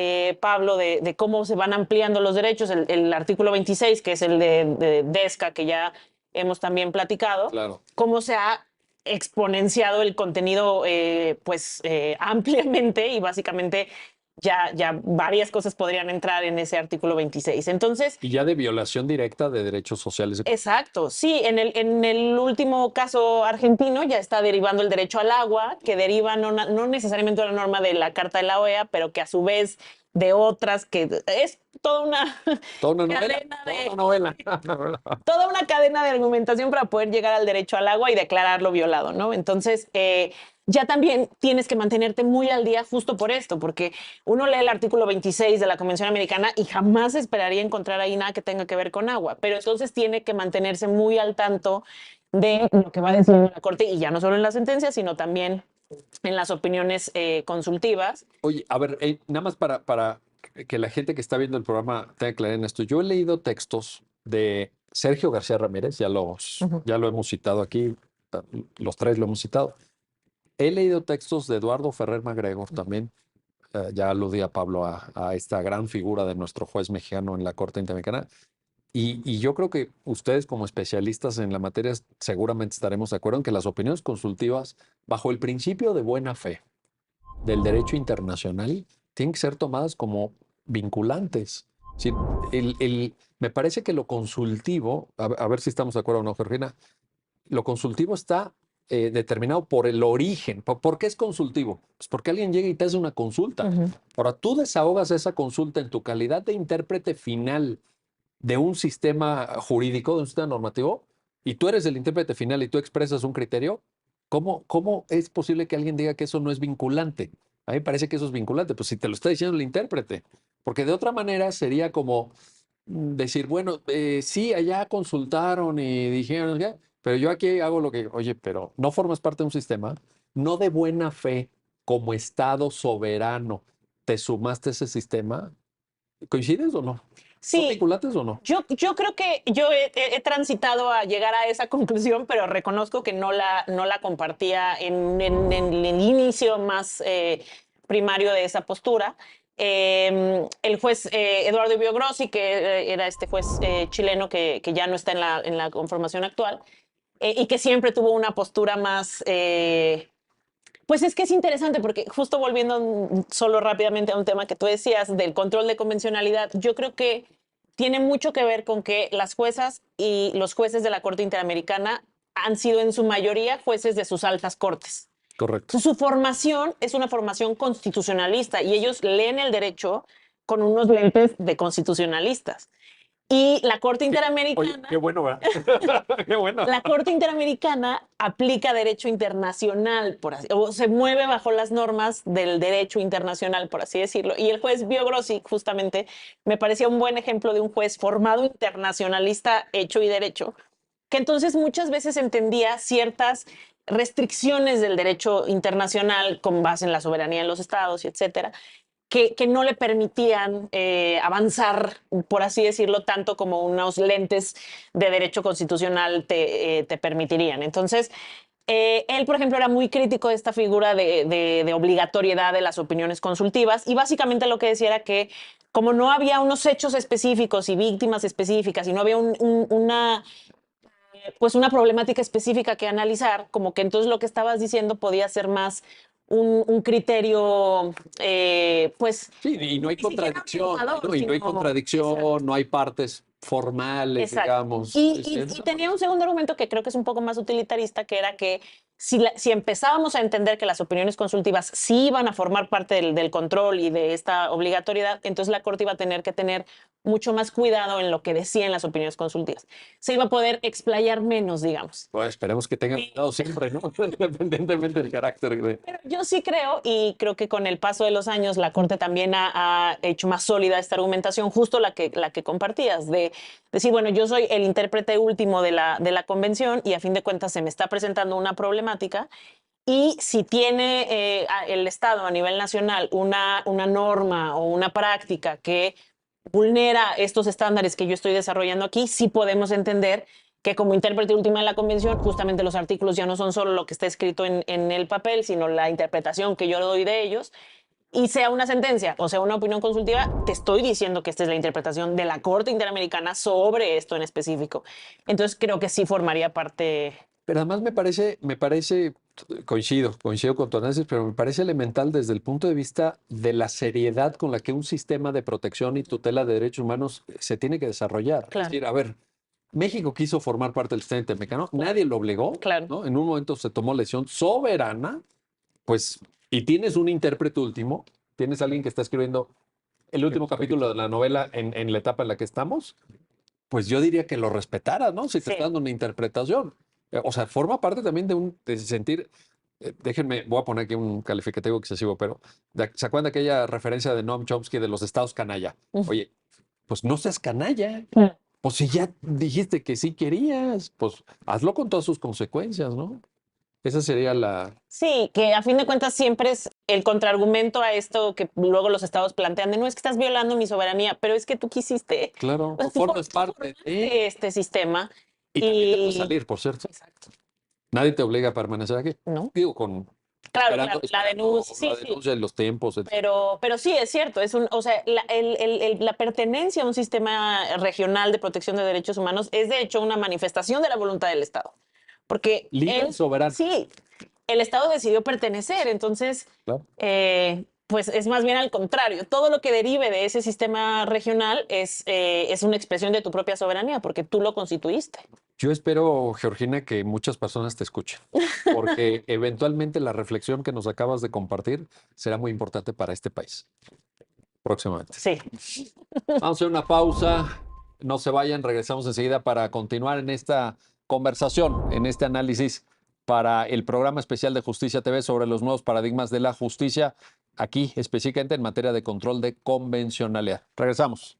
Pablo de cómo se van ampliando los derechos, el artículo 26, que es el de DESCA, que ya hemos también platicado, Claro. cómo se ha exponenciado el contenido ampliamente y básicamente ya varias cosas podrían entrar en ese artículo 26. Entonces, Y ya de violación directa de derechos sociales. exacto, sí, en el último caso argentino ya está derivando el derecho al agua, que deriva no necesariamente una norma de la Carta de la OEA, pero que a su vez de otras, que es toda una Toda una novela. cadena de, Toda una novela. toda una cadena de argumentación para poder llegar al derecho al agua y declararlo violado, ¿no? Entonces, ya también tienes que mantenerte muy al día justo por esto, porque uno lee el artículo 26 de la Convención Americana y jamás esperaría encontrar ahí nada que tenga que ver con agua, pero entonces tiene que mantenerse muy al tanto de lo que va diciendo la Corte, y ya no solo en la sentencia, sino también en las opiniones consultivas. Oye, a ver, nada más para que la gente que está viendo el programa tenga claridad en esto. Yo he leído textos de Sergio García Ramírez, ya lo hemos citado aquí, los tres lo hemos citado. He leído textos de Eduardo Ferrer MacGregor también, ya aludí a Pablo a esta gran figura de nuestro juez mexicano en la Corte Interamericana. Y yo creo que ustedes como especialistas en la materia seguramente estaremos de acuerdo en que las opiniones consultivas, bajo el principio de buena fe del derecho internacional, tienen que ser tomadas como vinculantes. Sí, me parece que lo consultivo, a ver si estamos de acuerdo o no, Georgina, lo consultivo está determinado por el origen. ¿Por qué es consultivo? Pues porque alguien llega y te hace una consulta. Ahora, tú desahogas esa consulta en tu calidad de intérprete final de un sistema jurídico, de un sistema normativo, y tú eres el intérprete final y tú expresas un criterio. ¿Cómo es posible que alguien diga que eso no es vinculante? A mí me parece que eso es vinculante, pues si te lo está diciendo el intérprete, porque de otra manera sería como decir, bueno, sí, allá consultaron y dijeron, ¿qué? Pero yo aquí hago lo que, oye, pero no formas parte de un sistema, no de buena fe, como Estado soberano, te sumaste a ese sistema. ¿Coincides o no? ¿Son Sí, vinculantes o no? yo creo que yo he transitado a llegar a esa conclusión, pero reconozco que no la compartía en el inicio más primario de esa postura. El juez Eduardo Biogrossi, que era este juez chileno que ya no está en la conformación actual, y que siempre tuvo una postura más... pues es que es interesante porque justo volviendo solo rápidamente a un tema que tú decías del control de convencionalidad, yo creo que tiene mucho que ver con que las juezas y los jueces de la Corte Interamericana han sido en su mayoría jueces de sus altas cortes. Correcto. Su formación es una formación constitucionalista y ellos leen el derecho con unos lentes de constitucionalistas. Y la Corte Interamericana... Oye, qué bueno, ¿verdad? Qué bueno. La Corte Interamericana aplica derecho internacional, o se mueve bajo las normas del derecho internacional, por así decirlo. Y el juez Biogrossi, justamente, me parecía un buen ejemplo de un juez formado internacionalista, hecho y derecho, que entonces muchas veces entendía ciertas restricciones del derecho internacional con base en la soberanía de los estados, y etcétera, que no le permitían avanzar, por así decirlo, tanto como unos lentes de derecho constitucional te permitirían. Entonces, él, por ejemplo, era muy crítico de esta figura de obligatoriedad de las opiniones consultivas y básicamente lo que decía era que como no había unos hechos específicos y víctimas específicas y no había pues una problemática específica que analizar, como que entonces lo que estabas diciendo podía ser más un criterio, pues... Sí, y no hay ni siquiera contradicción, observador, ¿no? Y no hay sino- contradicción, Exacto. no hay partes formales, Exacto. digamos. Y tenía un segundo argumento que creo que es un poco más utilitarista, que era que si empezábamos a entender que las opiniones consultivas sí iban a formar parte del control y de esta obligatoriedad, entonces la Corte iba a tener que tener mucho más cuidado en lo que decían las opiniones consultivas. Se iba a poder explayar menos, digamos. Pues esperemos que tengan cuidado siempre, ¿no? Independientemente del carácter. Pero yo sí creo, y creo que con el paso de los años la Corte también ha hecho más sólida esta argumentación, justo la que compartías, de decir, bueno, yo soy el intérprete último de la convención y a fin de cuentas se me está presentando una problemática. Y si tiene el Estado a nivel nacional una norma o una práctica que vulnera estos estándares que yo estoy desarrollando aquí, sí podemos entender que como intérprete última de la convención, justamente los artículos ya no son solo lo que está escrito en el papel, sino la interpretación que yo doy de ellos, y sea una sentencia o sea una opinión consultiva, te estoy diciendo que esta es la interpretación de la Corte Interamericana sobre esto en específico. Entonces creo que sí formaría parte. Pero además me parece, coincido con tu análisis, pero me parece elemental desde el punto de vista de la seriedad con la que un sistema de protección y tutela de derechos humanos se tiene que desarrollar. Claro. Es decir, a ver, México quiso formar parte del sistema interamericano, nadie lo obligó, Claro. ¿no? En un momento se tomó la decisión soberana, pues, y tienes un intérprete último, tienes alguien que está escribiendo el último capítulo de la novela en la etapa en la que estamos, pues yo diría que lo respetara, ¿no? Si te Sí. está dando una interpretación. O sea, forma parte también de sentir, déjenme, voy a poner aquí un calificativo excesivo, pero ¿se acuerdan de aquella referencia de Noam Chomsky de los estados canalla? Oye, pues no seas canalla. Pues si ya dijiste que sí querías, pues hazlo con todas sus consecuencias, ¿no? Esa sería la... Sí, que a fin de cuentas siempre es el contraargumento a esto que luego los estados plantean de no es que estás violando mi soberanía, pero es que tú quisiste. Claro, Pues, formas parte de... este sistema. Y también te puedes salir, por cierto. Exacto. Nadie te obliga a permanecer aquí. ¿No? Digo, con... Claro, esperando- la esperando denuncia, sí, la sí. denuncia y los tiempos, etc. Pero sí, es cierto, o sea, la pertenencia a un sistema regional de protección de derechos humanos es de hecho una manifestación de la voluntad del Estado. Porque Libre y soberano. sí, el Estado decidió pertenecer, entonces, Claro. pues es más bien al contrario. Todo lo que derive de ese sistema regional es una expresión de tu propia soberanía, porque tú lo constituiste. Yo espero, Georgina, que muchas personas te escuchen, porque eventualmente la reflexión que nos acabas de compartir será muy importante para este país. Próximamente. Sí. Vamos a hacer una pausa. No se vayan, regresamos enseguida para continuar en esta conversación, en este análisis para el programa especial de Justicia TV sobre los nuevos paradigmas de la justicia, aquí específicamente en materia de control de convencionalidad. Regresamos.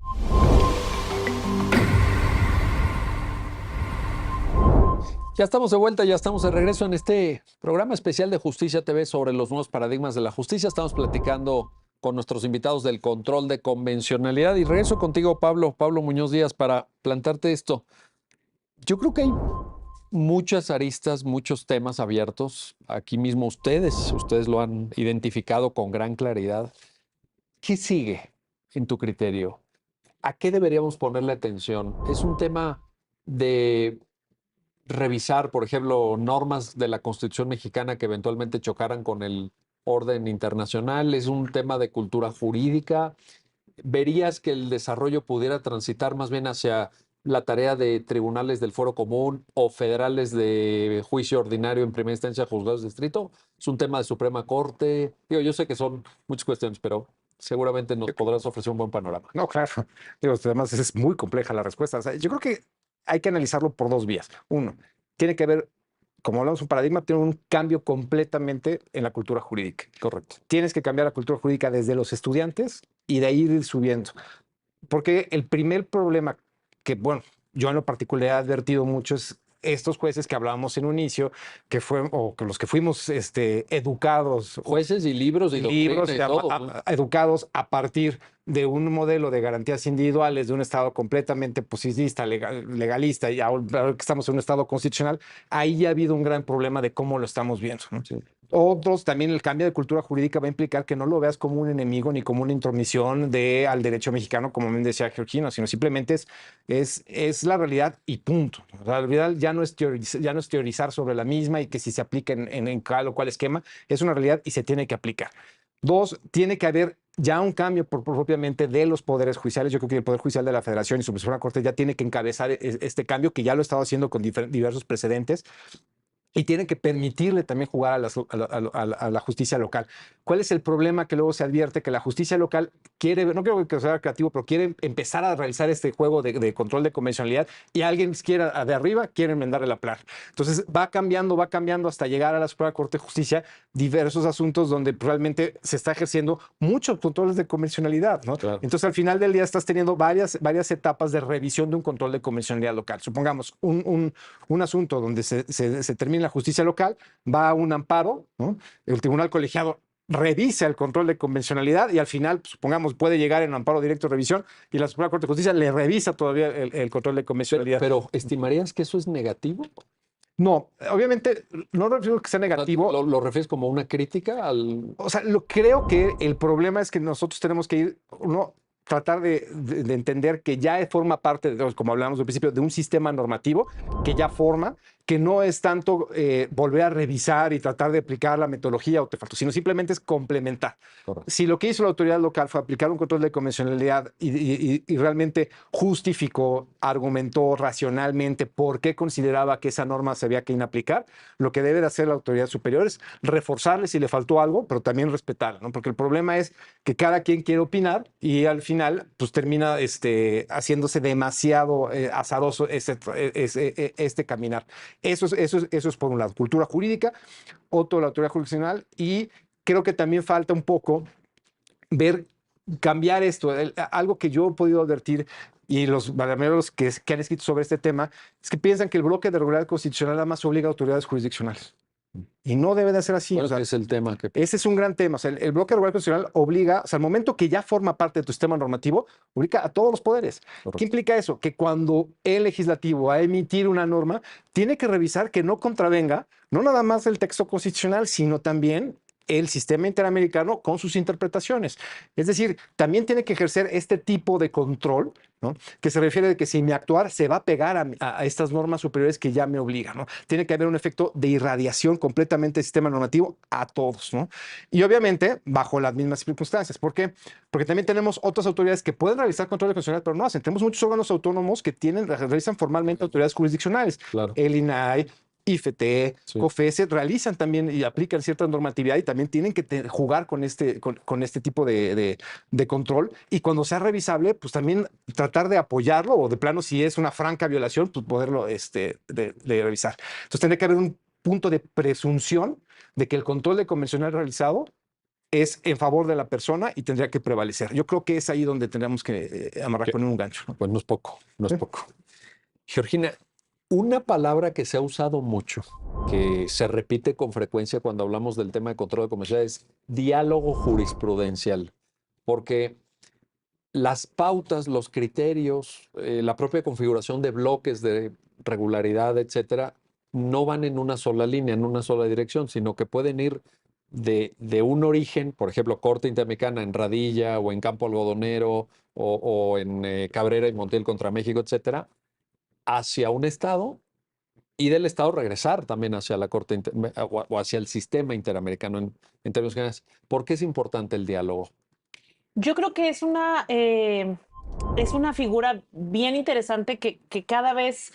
Ya estamos de vuelta, ya estamos de regreso en este programa especial de Justicia TV sobre los nuevos paradigmas de la justicia. Estamos platicando con nuestros invitados del control de convencionalidad y regreso contigo, Pablo Muñoz Díaz, para plantarte esto. Yo creo que hay muchas aristas, muchos temas abiertos. Aquí mismo ustedes lo han identificado con gran claridad. ¿Qué sigue en tu criterio? ¿A qué deberíamos ponerle atención? ¿Es un tema de revisar, por ejemplo, normas de la Constitución mexicana que eventualmente chocaran con el orden internacional? ¿Es un tema de cultura jurídica? ¿Verías que el desarrollo pudiera transitar más bien hacia la tarea de tribunales del Foro Común o federales de juicio ordinario en primera instancia, juzgados de distrito? ¿Es un tema de Suprema Corte? Digo, yo sé que son muchas cuestiones, pero seguramente nos podrás ofrecer un buen panorama. No, claro. Digo, además es muy compleja la respuesta. O sea, yo creo que hay que analizarlo por dos vías. Uno, tiene que ver, como hablamos, un paradigma, tiene un cambio completamente en la cultura jurídica. Correcto. Tienes que cambiar la cultura jurídica desde los estudiantes y de ahí ir subiendo. Porque el primer problema que, bueno, yo en lo particular he advertido mucho es estos jueces que hablábamos en un inicio, que fue, o que los que fuimos educados, Jueces y libros y libros doctrina y todo, ¿no? educados a partir de un modelo de garantías individuales de un Estado completamente positivista, legalista, y ahora que estamos en un Estado constitucional, ahí ya ha habido un gran problema de cómo lo estamos viendo, ¿no? Sí. Otros, también el cambio de cultura jurídica va a implicar que no lo veas como un enemigo ni como una intromisión al derecho mexicano, como me decía Georgina, sino simplemente es la realidad y punto. La realidad ya no es teorizar sobre la misma y que si se aplica en tal o cual esquema, es una realidad y se tiene que aplicar. Dos, tiene que haber ya un cambio propiamente de los poderes judiciales. Yo creo que el Poder Judicial de la Federación y su Suprema Corte ya tiene que encabezar este cambio, que ya lo ha estado haciendo con diversos precedentes. y tienen que permitirle también jugar a la justicia local. ¿Cuál es el problema que luego se advierte? Que la justicia local quiere, no creo que sea creativo, pero quiere empezar a realizar este juego de control de convencionalidad y alguien quiera de arriba quiere enmendarle la plana. Entonces va cambiando hasta llegar a la Suprema Corte de Justicia diversos asuntos donde realmente se está ejerciendo muchos controles de convencionalidad, ¿no? Claro. Entonces al final del día estás teniendo varias etapas de revisión de un control de convencionalidad local. Supongamos un asunto donde se termina la justicia local, va a un amparo, ¿no? El tribunal colegiado revisa el control de convencionalidad y al final, pues, supongamos, puede llegar en un amparo directo de revisión y la Suprema Corte de Justicia le revisa todavía el control de convencionalidad. Pero ¿estimarías que eso es negativo? No, obviamente no refiero que sea negativo. ¿Lo refieres como una crítica al...? O sea, creo que el problema es que nosotros tenemos que ir, tratar de entender que ya forma parte, como hablamos al principio, de un sistema normativo que ya forma, que no es tanto volver a revisar y tratar de aplicar la metodología artefacto, sino simplemente es complementar. Correcto. Si lo que hizo la autoridad local fue aplicar un control de convencionalidad y realmente justificó, argumentó racionalmente por qué consideraba que esa norma se había que inaplicar, lo que debe de hacer la autoridad superior es reforzarle si le faltó algo, pero también respetarla, ¿no? Porque el problema es que cada quien quiere opinar y al final pues termina haciéndose demasiado azaroso este caminar. Eso es por un lado, cultura jurídica, otro la autoridad jurisdiccional, y creo que también falta un poco cambiar esto. Algo que yo he podido advertir y los banameros que han escrito sobre este tema es que piensan que el bloque de regularidad constitucional nada más obliga a autoridades jurisdiccionales. Y no debe de ser así. Bueno, O sea, es el tema que... ese es un gran tema. O sea, el bloque de regularidad constitucional obliga, o sea, al momento que ya forma parte de tu sistema normativo, obliga a todos los poderes. Correcto. ¿Qué implica eso? Que cuando el legislativo va a emitir una norma, tiene que revisar que no contravenga no nada más el texto constitucional, sino también el sistema interamericano con sus interpretaciones. Es decir, también tiene que ejercer este tipo de control, ¿no? Que se refiere a que si mi actuar se va a pegar a estas normas superiores que ya me obligan, ¿no? Tiene que haber un efecto de irradiación completamente del sistema normativo a todos, ¿no? Y obviamente bajo las mismas circunstancias. ¿Por qué? Porque también tenemos otras autoridades que pueden realizar controles constitucionales, pero no hacen. Tenemos muchos órganos autónomos que realizan formalmente autoridades jurisdiccionales. Claro. El INAI, IFT, Sí. COFESE realizan también y aplican cierta normatividad y también tienen que jugar con este tipo de control, y cuando sea revisable, pues también tratar de apoyarlo o de plano, si es una franca violación, pues poderlo de revisar. Entonces tendría que haber un punto de presunción de que el control de convencional realizado es en favor de la persona y tendría que prevalecer. Yo creo que es ahí donde tendríamos que amarrar con un gancho, ¿no? Pues no es poco, no es Sí. poco. Georgina, una palabra que se ha usado mucho, que se repite con frecuencia cuando hablamos del tema de control de convencionalidad, es diálogo jurisprudencial, porque las pautas, los criterios, la propia configuración de bloques de regularidad, etcétera, no van en una sola línea, en una sola dirección, sino que pueden ir de un origen, por ejemplo, Corte Interamericana en Radilla o en Campo Algodonero o en Cabrera y Montiel contra México, etcétera, hacia un estado y del estado regresar también hacia la Corte o hacia el sistema interamericano en términos generales. ¿Por qué es importante el diálogo? Yo creo que es una figura bien interesante que cada vez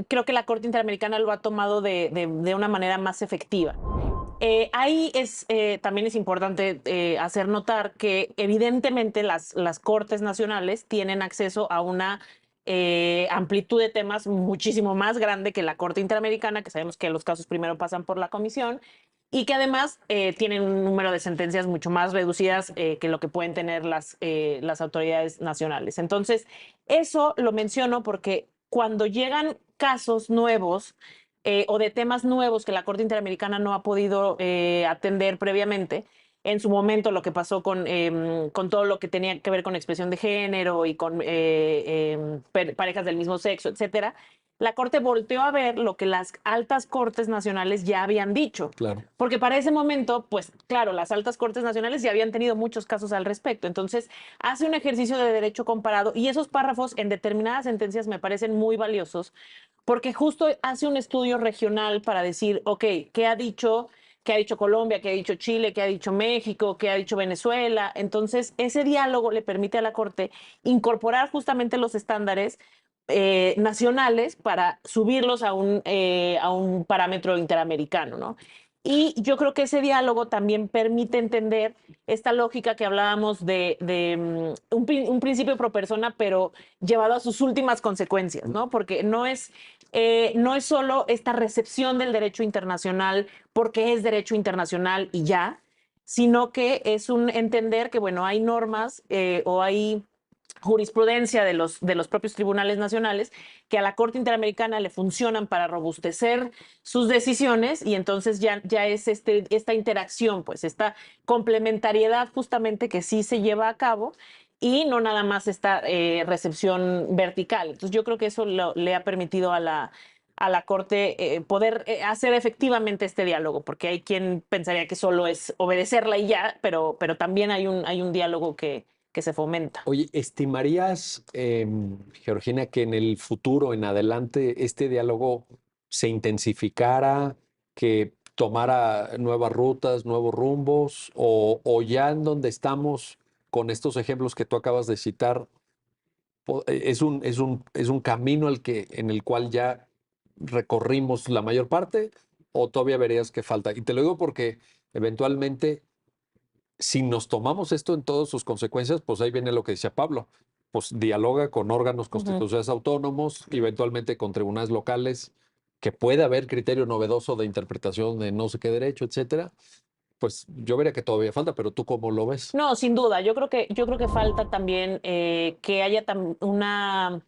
creo que la Corte Interamericana lo ha tomado de una manera más efectiva. Ahí también es importante hacer notar que evidentemente las Cortes nacionales tienen acceso a una amplitud de temas muchísimo más grande que la Corte Interamericana, que sabemos que los casos primero pasan por la comisión y que además tienen un número de sentencias mucho más reducidas que lo que pueden tener las autoridades nacionales. Entonces, eso lo menciono porque cuando llegan casos nuevos o de temas nuevos que la Corte Interamericana no ha podido atender previamente, en su momento lo que pasó con todo lo que tenía que ver con expresión de género y con parejas del mismo sexo, etcétera, la Corte volteó a ver lo que las altas cortes nacionales ya habían dicho. Claro. Porque para ese momento, pues claro, las altas cortes nacionales ya habían tenido muchos casos al respecto. Entonces, hace un ejercicio de derecho comparado y esos párrafos en determinadas sentencias me parecen muy valiosos porque justo hace un estudio regional para decir, ok, ¿qué ha dicho Colombia, qué ha dicho Chile, qué ha dicho México, qué ha dicho Venezuela? Entonces, ese diálogo le permite a la Corte incorporar justamente los estándares nacionales para subirlos a un parámetro interamericano, ¿no? Y yo creo que ese diálogo también permite entender esta lógica que hablábamos de un principio pro persona, pero llevado a sus últimas consecuencias, ¿no? Porque no es solo esta recepción del derecho internacional porque es derecho internacional y ya, sino que es un entender que, bueno, hay normas o hay jurisprudencia de los propios tribunales nacionales que a la Corte Interamericana le funcionan para robustecer sus decisiones y entonces ya es esta interacción, pues esta complementariedad justamente que sí se lleva a cabo y no nada más esta recepción vertical. Entonces yo creo que eso le ha permitido a la Corte poder hacer efectivamente este diálogo, porque hay quien pensaría que solo es obedecerla y ya, pero también hay un diálogo que se fomenta. Oye, ¿estimarías, Georgina, que en el futuro, en adelante, este diálogo se intensificara, que tomara nuevas rutas, nuevos rumbos, o ya en donde estamos con estos ejemplos que tú acabas de citar, es un camino en el cual ya recorrimos la mayor parte, o todavía verías que falta? Y te lo digo porque eventualmente si nos tomamos esto en todas sus consecuencias, pues ahí viene lo que decía Pablo, pues dialoga con órganos constitucionales autónomos, eventualmente con tribunales locales, que puede haber criterio novedoso de interpretación de no sé qué derecho, etcétera. Pues yo vería que todavía falta, pero ¿tú cómo lo ves? No, sin duda. Yo creo que falta también que haya una,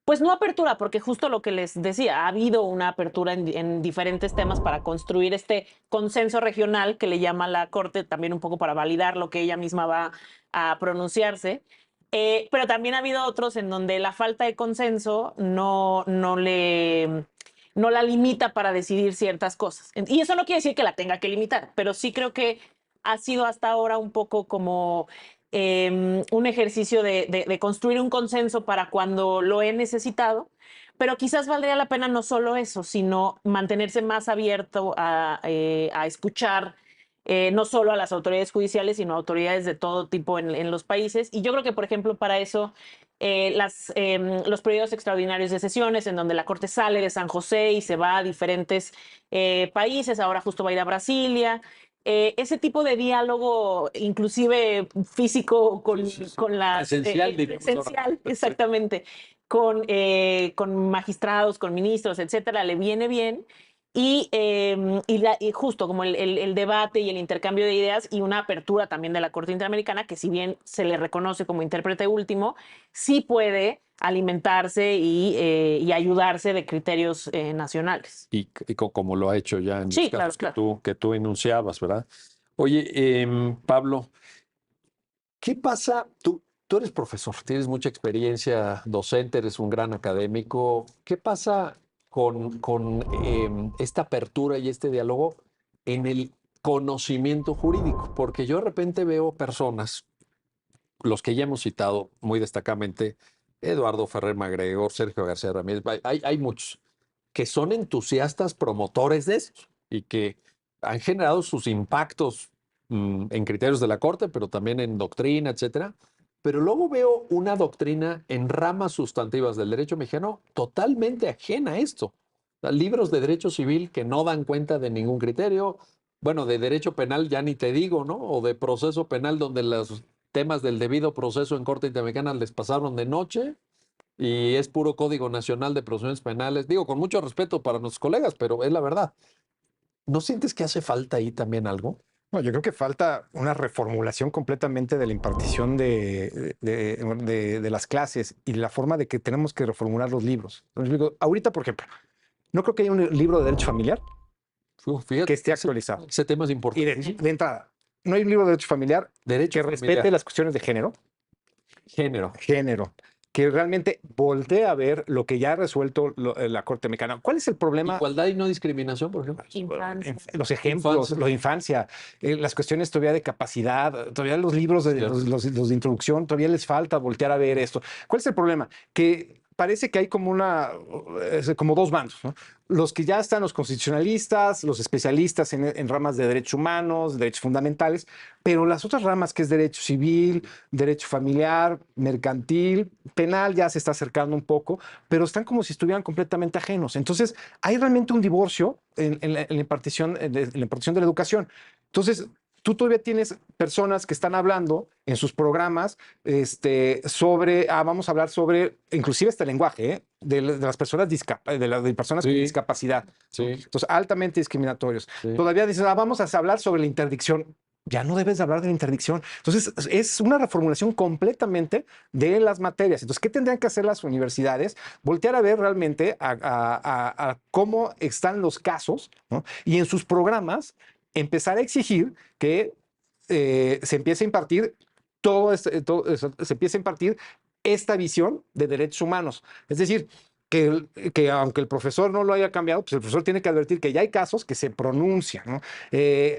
pues no apertura, porque justo lo que les decía, ha habido una apertura en diferentes temas para construir este consenso regional que le llama la Corte, también un poco para validar lo que ella misma va a pronunciarse. Pero también ha habido otros en donde la falta de consenso no la limita para decidir ciertas cosas. Y eso no quiere decir que la tenga que limitar, pero sí creo que ha sido hasta ahora un poco como un ejercicio de construir un consenso para cuando lo he necesitado, pero quizás valdría la pena no solo eso, sino mantenerse más abierto a escuchar no solo a las autoridades judiciales, sino a autoridades de todo tipo en los países. Y yo creo que, por ejemplo, para eso los periodos extraordinarios de sesiones, en donde la Corte sale de San José y se va a diferentes países, ahora justo va a ir a Brasilia, ese tipo de diálogo, inclusive físico, con las... Esencial, diríamos ahora. esencial, exactamente, con magistrados, con ministros, etcétera, le viene bien. Y justo como el debate y el intercambio de ideas y una apertura también de la Corte Interamericana, que si bien se le reconoce como intérprete último, sí puede alimentarse y ayudarse de criterios nacionales. Y como lo ha hecho ya en los Sí, claro, casos claro. que tú enunciabas, ¿verdad? Oye, Pablo, ¿qué pasa? Tú eres profesor, tienes mucha experiencia docente, eres un gran académico. ¿Qué pasa con esta apertura y este diálogo en el conocimiento jurídico? Porque yo de repente veo personas, los que ya hemos citado muy destacadamente, Eduardo Ferrer Magregor, Sergio García Ramírez, hay muchos que son entusiastas promotores de esto y que han generado sus impactos en criterios de la Corte, pero también en doctrina, etcétera. Pero luego veo una doctrina en ramas sustantivas del derecho mexicano totalmente ajena a esto. O sea, libros de derecho civil que no dan cuenta de ningún criterio. Bueno, de derecho penal ya ni te digo, ¿no? O de proceso penal donde los temas del debido proceso en Corte Interamericana les pasaron de noche y es puro Código Nacional de Procedimientos Penales. Digo, con mucho respeto para nuestros colegas, pero es la verdad. ¿No sientes que hace falta ahí también algo? No, yo creo que falta una reformulación completamente de la impartición de las clases y la forma de que tenemos que reformular los libros. Ahorita, por ejemplo, no creo que haya un libro de derecho familiar Fíjate, que esté actualizado. ese tema es Y importante. de entrada, no hay un libro de derecho familiar Derecho que respete familiar. las cuestiones de Género. que realmente voltee a ver lo que ya ha resuelto la Corte Mexicana. ¿Cuál es el problema? Igualdad y no discriminación, por ejemplo. Infancia. Los ejemplos, Infancia. lo de infancia, las cuestiones todavía de capacidad, todavía los libros, Cierto. los de introducción, todavía les falta voltear a ver esto. ¿Cuál es el problema? Que parece que hay como como dos bandos, ¿no? Los que ya están, los constitucionalistas, los especialistas en ramas de derechos humanos, derechos fundamentales, pero las otras ramas, que es derecho civil, derecho familiar, mercantil, penal, ya se está acercando un poco, pero están como si estuvieran completamente ajenos. Entonces, hay realmente un divorcio en la impartición, en la impartición de la educación. Entonces, tú todavía tienes personas que están hablando en sus programas vamos a hablar sobre, inclusive este lenguaje, de las personas, de personas con Sí, discapacidad. sí, Entonces, altamente discriminatorios. sí. Todavía dices, vamos a hablar sobre la interdicción. Ya no debes de hablar de la interdicción. Entonces, es una reformulación completamente de las materias. Entonces, ¿qué tendrían que hacer las universidades? Voltear a ver realmente a cómo están los casos, ¿no? Y en sus programas empezar a exigir que se empiece a impartir se empiece a impartir esta visión de derechos humanos. Es decir, que aunque el profesor no lo haya cambiado, pues el profesor tiene que advertir que ya hay casos que se pronuncian, ¿no?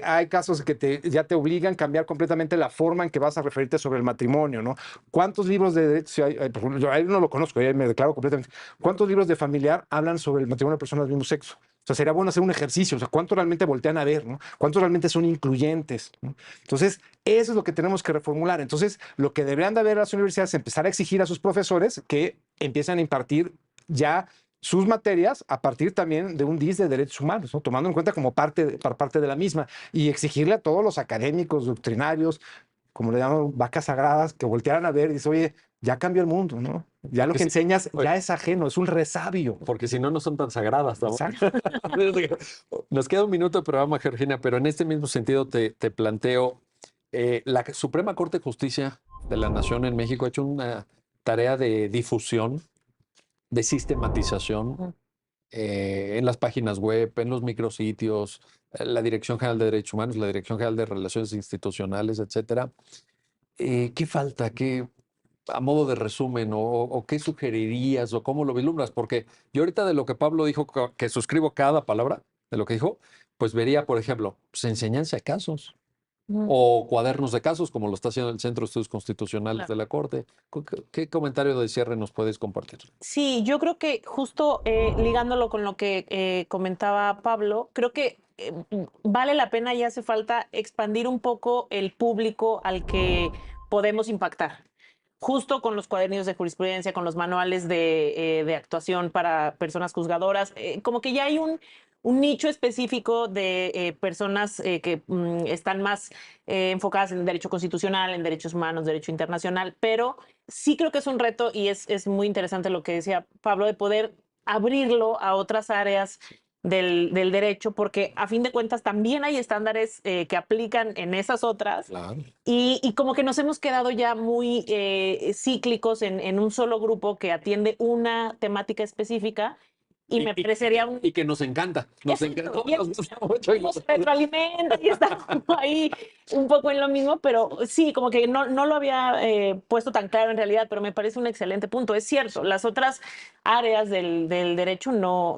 Hay casos que ya te obligan a cambiar completamente la forma en que vas a referirte sobre el matrimonio, ¿no? ¿Cuántos libros de derechos hay? Por ejemplo, yo no lo conozco, ya me declaro completamente. ¿Cuántos libros de familiar hablan sobre el matrimonio de personas del mismo sexo? O sea, sería bueno hacer un ejercicio, o sea, ¿cuántos realmente voltean a ver, ¿no? ¿Cuántos realmente son incluyentes, ¿no? Entonces, eso es lo que tenemos que reformular. Entonces, lo que deberían de haber las universidades es empezar a exigir a sus profesores que empiecen a impartir ya sus materias a partir también de un DIS de derechos humanos, ¿no? Tomando en cuenta como parte de la misma, y exigirle a todos los académicos, doctrinarios, como le llaman, vacas sagradas, que voltearan a ver y dicen, oye, ya cambió el mundo, ¿no? Ya lo Porque que sí, enseñas oye, ya es ajeno, es un resabio. porque si no, no son tan sagradas, ¿no? Exacto. Nos queda un minuto de programa, Georgina, pero en este mismo sentido te planteo, la Suprema Corte de Justicia de la Nación en México ha hecho una tarea de difusión, de sistematización Ujú. En las páginas web, en los micrositios, la Dirección General de Derechos Humanos, la Dirección General de Relaciones Institucionales, etcétera. ¿Qué falta? ¿Qué, a modo de resumen, o qué sugerirías, o cómo lo vislumbras? Porque yo ahorita de lo que Pablo dijo, que suscribo cada palabra de lo que dijo, pues vería, por ejemplo, pues, enseñanza de casos Ujú. o cuadernos de casos, como lo está haciendo el Centro de Estudios Constitucionales Claro. de la Corte. ¿Qué comentario de cierre nos puedes compartir? Sí, yo creo que justo ligándolo con lo que comentaba Pablo, creo que vale la pena y hace falta expandir un poco el público al que podemos impactar. Justo con los cuadernos de jurisprudencia, con los manuales de actuación para personas juzgadoras, como que ya hay un nicho específico de personas que están más enfocadas en derecho constitucional, en derechos humanos, derecho internacional, pero sí creo que es un reto y es muy interesante lo que decía Pablo de poder abrirlo a otras áreas del derecho, porque a fin de cuentas también hay estándares que aplican en esas otras Claro. y como que nos hemos quedado ya muy cíclicos en un solo grupo que atiende una temática específica y me parecería un... Y que nos encanta. Nos Exacto, encanta. Nos gusta mucho. nos retroalimenta y estamos ahí un poco en lo mismo, pero sí, como que no lo había puesto tan claro en realidad, pero me parece un excelente punto. Es cierto, las otras áreas del derecho no,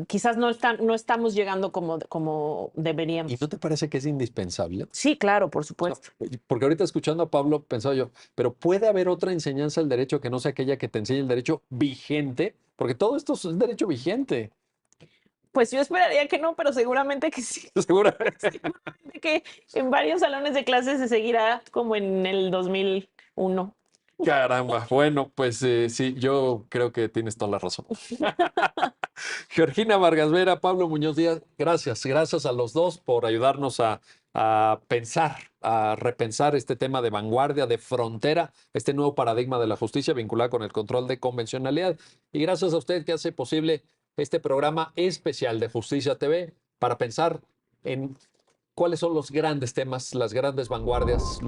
quizás no estamos llegando como ¿Y deberíamos. no te parece que es indispensable? Sí, claro, por O sea, supuesto. porque ahorita escuchando a Pablo pensaba yo, pero ¿puede haber otra enseñanza del derecho que no sea aquella que te enseñe el derecho vigente? Porque todo esto es derecho vigente. Pues yo esperaría que no, pero seguramente que sí. Seguramente. Seguramente que en varios salones de clases se seguirá como en el 2001. Caramba. Bueno, pues sí, yo creo que tienes toda la razón. Georgina Vargas Vera, Pablo Muñoz Díaz, gracias. Gracias a los dos por ayudarnos a pensar, a repensar este tema de vanguardia, de frontera, este nuevo paradigma de la justicia vinculado con el control de convencionalidad. Y gracias a usted que hace posible este programa especial de Justicia TV para pensar en cuáles son los grandes temas, las grandes vanguardias,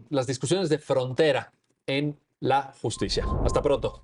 las discusiones de frontera en la justicia. Hasta pronto.